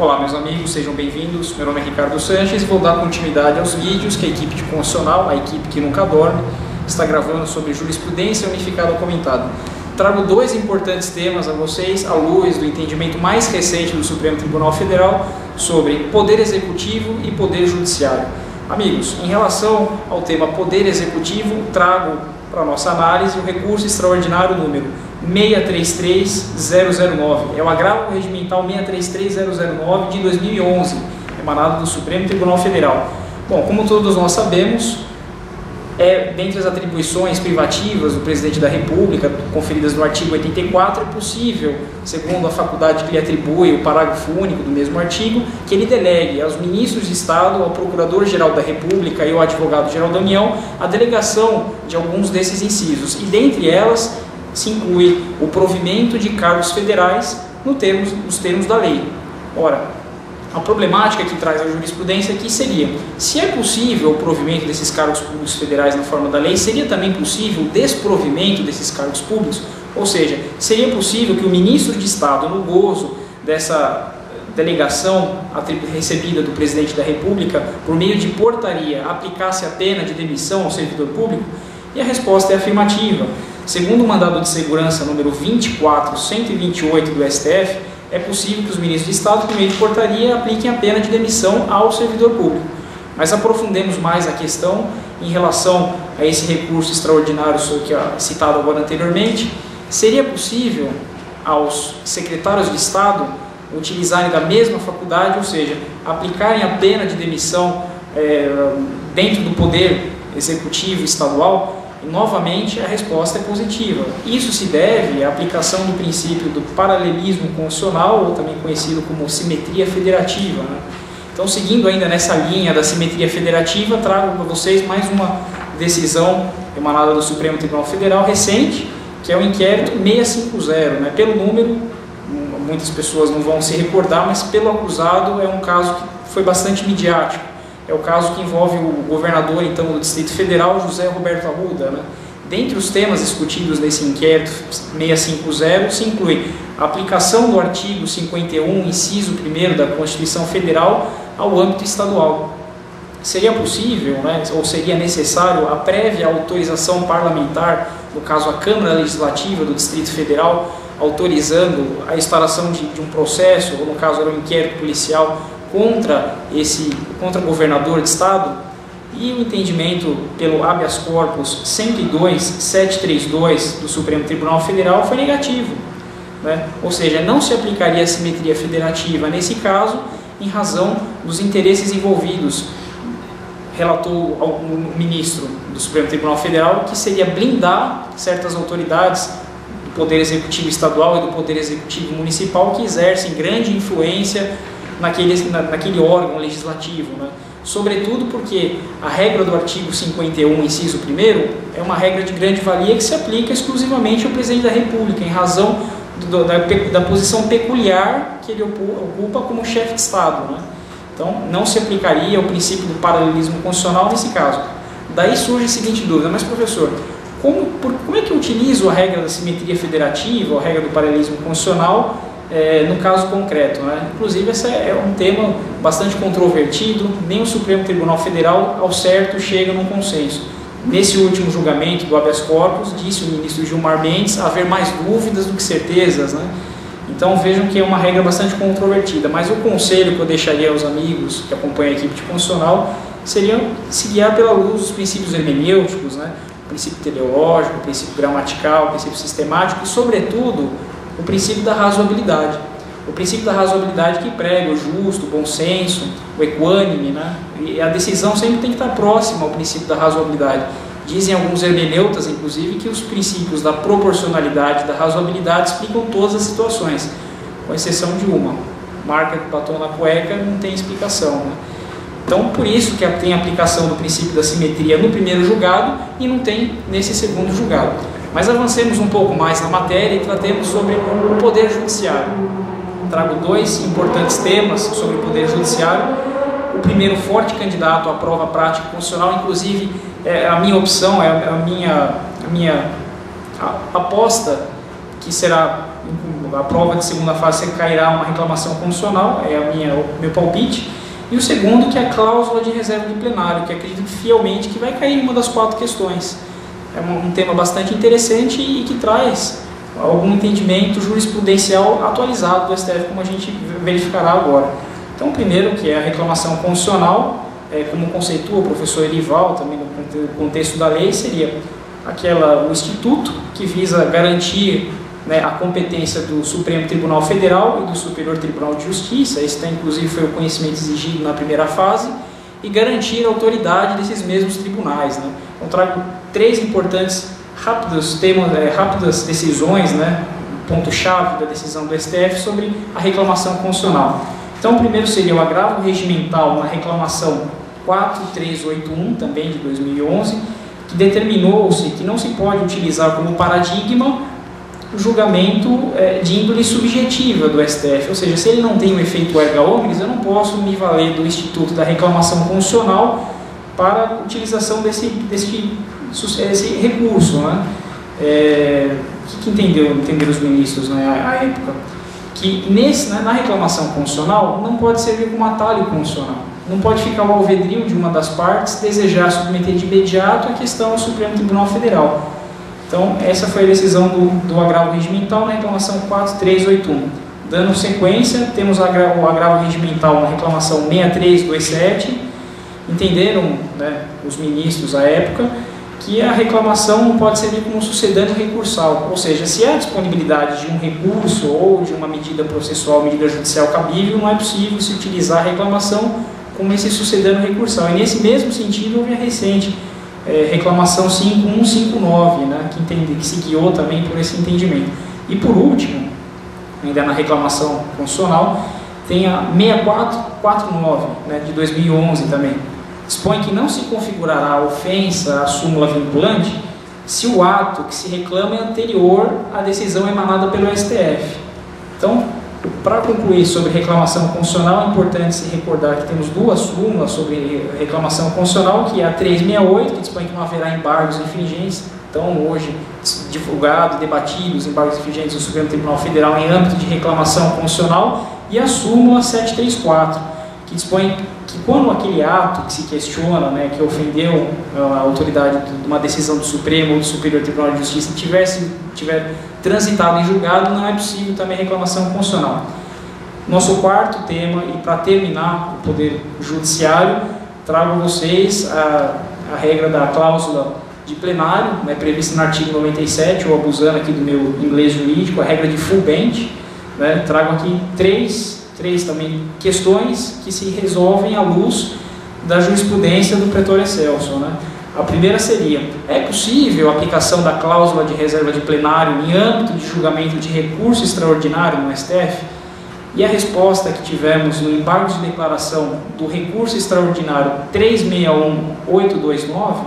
Olá meus amigos, sejam bem-vindos. Meu nome é Ricardo Sanches e vou dar continuidade aos vídeos que a equipe de Constitucional, a equipe que nunca dorme, está gravando sobre jurisprudência unificada comentada. Trago dois importantes temas a vocês, à luz do entendimento mais recente do Supremo Tribunal Federal sobre poder executivo e poder judiciário. Amigos, em relação ao tema poder executivo, trago para nossa análise o recurso extraordinário número 633009. É o agravo regimental 633009 de 2011, emanado do Supremo Tribunal Federal. Bom, como todos nós sabemos, dentre as atribuições privativas do Presidente da República, conferidas no artigo 84, é possível, segundo a faculdade que lhe atribui o parágrafo único do mesmo artigo, que ele delegue aos ministros de Estado, ao Procurador-Geral da República e ao Advogado-Geral da União a delegação de alguns desses incisos, e dentre elas se inclui o provimento de cargos federais nos termos da lei. Ora, a problemática que traz a jurisprudência aqui seria, se é possível o provimento desses cargos públicos federais na forma da lei, seria também possível o desprovimento desses cargos públicos? Ou seja, seria possível que o ministro de Estado, no gozo dessa delegação recebida do Presidente da República, por meio de portaria, aplicasse a pena de demissão ao servidor público? E a resposta é afirmativa. Segundo o mandado de segurança número 24128 do STF, é possível que os ministros de Estado, por meio de portaria, apliquem a pena de demissão ao servidor público. Mas aprofundemos mais a questão em relação a esse recurso extraordinário que citado agora anteriormente. Seria possível aos secretários de Estado utilizarem da mesma faculdade, ou seja, aplicarem a pena de demissão dentro do poder executivo estadual? E, novamente, a resposta é positiva. Isso se deve à aplicação do princípio do paralelismo constitucional, ou também conhecido como simetria federativa, né? Então, seguindo ainda nessa linha da simetria federativa, trago para vocês mais uma decisão emanada do Supremo Tribunal Federal recente, que é o inquérito 650, né? Pelo número, muitas pessoas não vão se recordar, mas pelo acusado é um caso que foi bastante midiático. É o caso que envolve o governador, então, do Distrito Federal, José Roberto Arruda, né? Dentre os temas discutidos nesse inquérito 650, se inclui a aplicação do artigo 51, inciso 1º da Constituição Federal ao âmbito estadual. Seria possível, né, ou seria necessário a prévia autorização parlamentar, no caso a Câmara Legislativa do Distrito Federal, autorizando a instalação de um processo, ou no caso era um inquérito policial, contra o governador de Estado? E o entendimento pelo habeas corpus 102.732 do Supremo Tribunal Federal foi negativo, né? Ou seja, não se aplicaria a simetria federativa nesse caso em razão dos interesses envolvidos. Relatou o ministro do Supremo Tribunal Federal que seria blindar certas autoridades do Poder Executivo Estadual e do Poder Executivo Municipal que exercem grande influência naquele órgão legislativo, né? Sobretudo porque a regra do artigo 51, inciso 1º, é uma regra de grande valia que se aplica exclusivamente ao Presidente da República, em razão da posição peculiar que ele ocupa como chefe de Estado, né? Então, não se aplicaria o princípio do paralelismo constitucional nesse caso. Daí surge a seguinte dúvida: mas professor, como é que eu utilizo a regra da simetria federativa, a regra do paralelismo constitucional, no caso concreto, né? Inclusive, esse é um tema bastante controvertido, nem o Supremo Tribunal Federal, ao certo, chega num consenso. Nesse último julgamento do habeas corpus, disse o ministro Gilmar Mendes haver mais dúvidas do que certezas, né? Então, vejam que é uma regra bastante controvertida, mas o conselho que eu deixaria aos amigos que acompanham a equipe de Constitucional seria se guiar pela luz dos princípios hermenêuticos, né? O princípio teleológico, o princípio gramatical, o princípio sistemático e, sobretudo, o princípio da razoabilidade. O princípio da razoabilidade que prega o justo, o bom senso, o equânime, né? E a decisão sempre tem que estar próxima ao princípio da razoabilidade. Dizem alguns hermeneutas, inclusive, que os princípios da proporcionalidade e da razoabilidade explicam todas as situações, com exceção de uma. Marca do batom na cueca não tem explicação, né? Então, por isso que tem a aplicação do princípio da simetria no primeiro julgado e não tem nesse segundo julgado. Mas avancemos um pouco mais na matéria e tratemos sobre o Poder Judiciário. Trago dois importantes temas sobre o Poder Judiciário. O primeiro, forte candidato à prova prática constitucional, inclusive a minha opção, a minha aposta que será, a prova de segunda fase cairá uma reclamação constitucional, é o meu palpite, e o segundo que é a cláusula de reserva de plenário, que acredito fielmente que vai cair em uma das 4 questões. É um tema bastante interessante e que traz algum entendimento jurisprudencial atualizado do STF, como a gente verificará agora. Então, o primeiro, que é a reclamação constitucional, como conceitua o professor Erival, também no contexto da lei, seria o instituto que visa garantir, né, a competência do Supremo Tribunal Federal e do Superior Tribunal de Justiça, esse inclusive foi o conhecimento exigido na primeira fase, e garantir a autoridade desses mesmos tribunais, né. Então, trago 3 importantes, rápidas decisões, né, ponto-chave da decisão do STF sobre a reclamação constitucional. Então, o primeiro seria o agravo regimental na reclamação 4381, também de 2011, que determinou-se que não se pode utilizar como paradigma o julgamento de índole subjetiva do STF, ou seja, se ele não tem o efeito erga omnes, eu não posso me valer do instituto da reclamação constitucional para a utilização desse recurso, né? O que entenderam os ministros, né, à época? Que na reclamação constitucional não pode servir como atalho constitucional. Não pode ficar ao alvedrio de uma das partes desejar submeter de imediato a questão ao Supremo Tribunal Federal. Então, essa foi a decisão do agravo regimental na reclamação 4381. Dando sequência, temos o agravo regimental na reclamação 6327. Entenderam, né, os ministros à época que a reclamação não pode servir como sucedâneo recursal, ou seja, se há disponibilidade de um recurso ou de uma medida processual, medida judicial cabível, não é possível se utilizar a reclamação como esse sucedâneo recursal. E nesse mesmo sentido, houve a recente reclamação 5159, né, que se guiou também por esse entendimento. E por último, ainda na reclamação constitucional, tem a 6449, né, de 2011 também. Dispõe que não se configurará a ofensa à súmula vinculante se o ato que se reclama é anterior à decisão emanada pelo STF. Então, para concluir sobre reclamação constitucional, é importante se recordar que temos 2 súmulas sobre reclamação constitucional, que é a 368, que dispõe que não haverá embargos infringentes. Então, hoje, divulgado, debatido os embargos infringentes do Supremo Tribunal Federal em âmbito de reclamação constitucional, e a súmula 734, que dispõe que quando aquele ato que se questiona, né, que ofendeu a autoridade de uma decisão do Supremo ou do Superior Tribunal de Justiça tiver transitado em julgado, não é possível também reclamação constitucional. Nosso 4º tema, e para terminar o Poder Judiciário, trago a vocês a regra da cláusula de plenário, né, prevista no artigo 97, ou abusando aqui do meu inglês jurídico, a regra de full bench, né. Trago aqui três também questões que se resolvem à luz da jurisprudência do Pretor Excelsior, né. A primeira seria: é possível a aplicação da cláusula de reserva de plenário em âmbito de julgamento de recurso extraordinário no STF? E a resposta que tivemos no embargo de declaração do recurso extraordinário 361829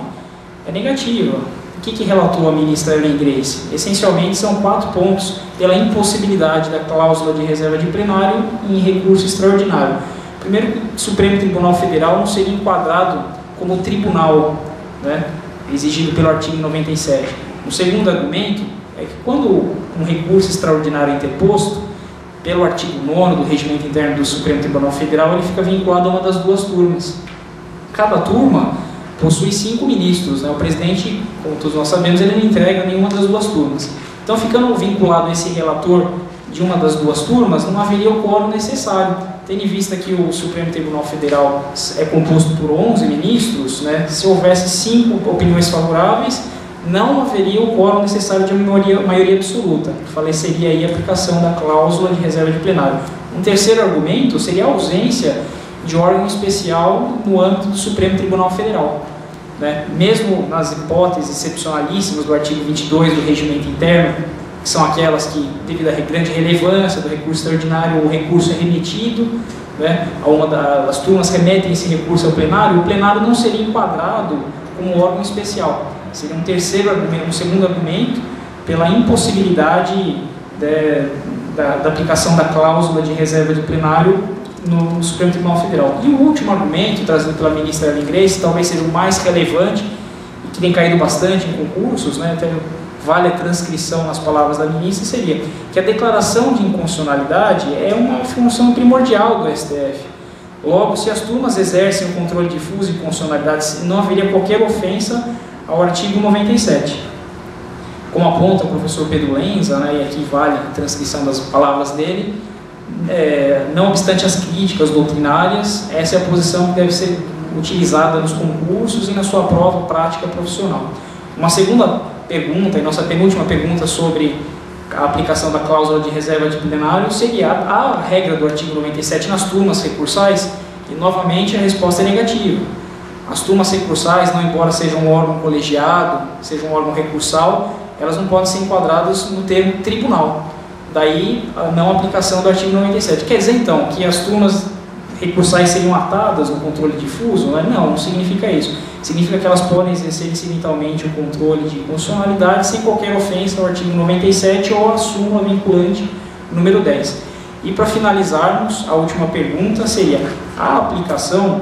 é negativa. O que relatou a ministra Ellen Grace? Essencialmente são 4 pontos pela impossibilidade da cláusula de reserva de plenário em recurso extraordinário. Primeiro, o Supremo Tribunal Federal não seria enquadrado como tribunal, né, exigido pelo artigo 97. O segundo argumento é que quando um recurso extraordinário é interposto, pelo artigo 9º do Regimento Interno do Supremo Tribunal Federal, ele fica vinculado a uma das 2 turmas. Cada turma possui 5 ministros, né? O presidente, como todos nós sabemos, ele não entrega nenhuma das 2 turmas. Então, ficando vinculado a esse relator de uma das 2 turmas, não haveria o quórum necessário. Tendo em vista que o Supremo Tribunal Federal é composto por 11 ministros, né? Se houvesse 5 opiniões favoráveis, não haveria o quórum necessário de maioria absoluta. Faleceria aí a aplicação da cláusula de reserva de plenário. Um terceiro argumento seria a ausência de órgão especial no âmbito do Supremo Tribunal Federal, né? Mesmo nas hipóteses excepcionalíssimas do artigo 22 do Regimento Interno, que são aquelas que, devido à grande relevância do recurso extraordinário, o recurso é remetido, né, a uma das turmas remetem esse recurso ao plenário, o plenário não seria enquadrado como órgão especial. Seria um segundo argumento pela impossibilidade da aplicação da cláusula de reserva de plenário no Supremo Tribunal Federal. E o último argumento, trazido pela ministra Ellen Grace, talvez seja o mais relevante e que tem caído bastante em concursos, né, até vale a transcrição nas palavras da ministra, seria que a declaração de inconstitucionalidade é uma função primordial do STF. Logo, se as turmas exercem o controle difuso de constitucionalidade, não haveria qualquer ofensa ao artigo 97. Como aponta o professor Pedro Lenza, né, e aqui vale a transcrição das palavras dele, não obstante as críticas doutrinárias, essa é a posição que deve ser utilizada nos concursos e na sua prova prática profissional. Uma segunda pergunta, e nossa penúltima pergunta sobre a aplicação da cláusula de reserva de plenário, seria a regra do artigo 97 nas turmas recursais, e novamente a resposta é negativa. As turmas recursais, não embora sejam um órgão colegiado, seja um órgão recursal, elas não podem ser enquadradas no termo tribunal. Daí a não aplicação do artigo 97. Quer dizer então que as turmas recursais seriam atadas no controle difuso? Não significa isso. Significa que elas podem exercer incidentalmente o controle de constitucionalidade sem qualquer ofensa ao artigo 97 ou à súmula vinculante número 10. E para finalizarmos, a última pergunta seria: a aplicação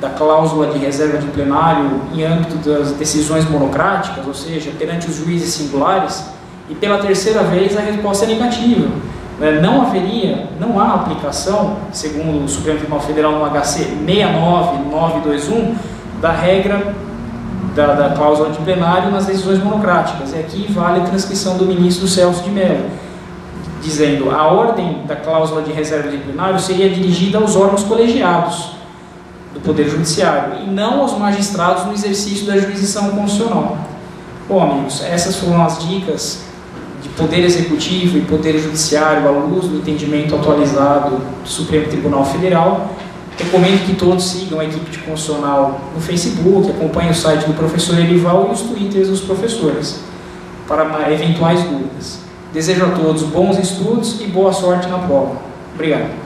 da cláusula de reserva de plenário em âmbito das decisões monocráticas, ou seja, perante os juízes singulares? E pela terceira vez a resposta é negativa. Não há aplicação, segundo o Supremo Tribunal Federal no HC 69921, da regra da cláusula de plenário nas decisões monocráticas. E aqui vale a transcrição do ministro Celso de Mello, dizendo: a ordem da cláusula de reserva de plenário seria dirigida aos órgãos colegiados do Poder Judiciário e não aos magistrados no exercício da jurisdição constitucional. Bom, amigos, essas foram as dicas de Poder Executivo e Poder Judiciário à luz do entendimento atualizado do Supremo Tribunal Federal. Recomendo que todos sigam a equipe de constitucional no Facebook, acompanhem o site do professor Erival e os twitters dos professores para eventuais dúvidas. Desejo a todos bons estudos e boa sorte na prova. Obrigado.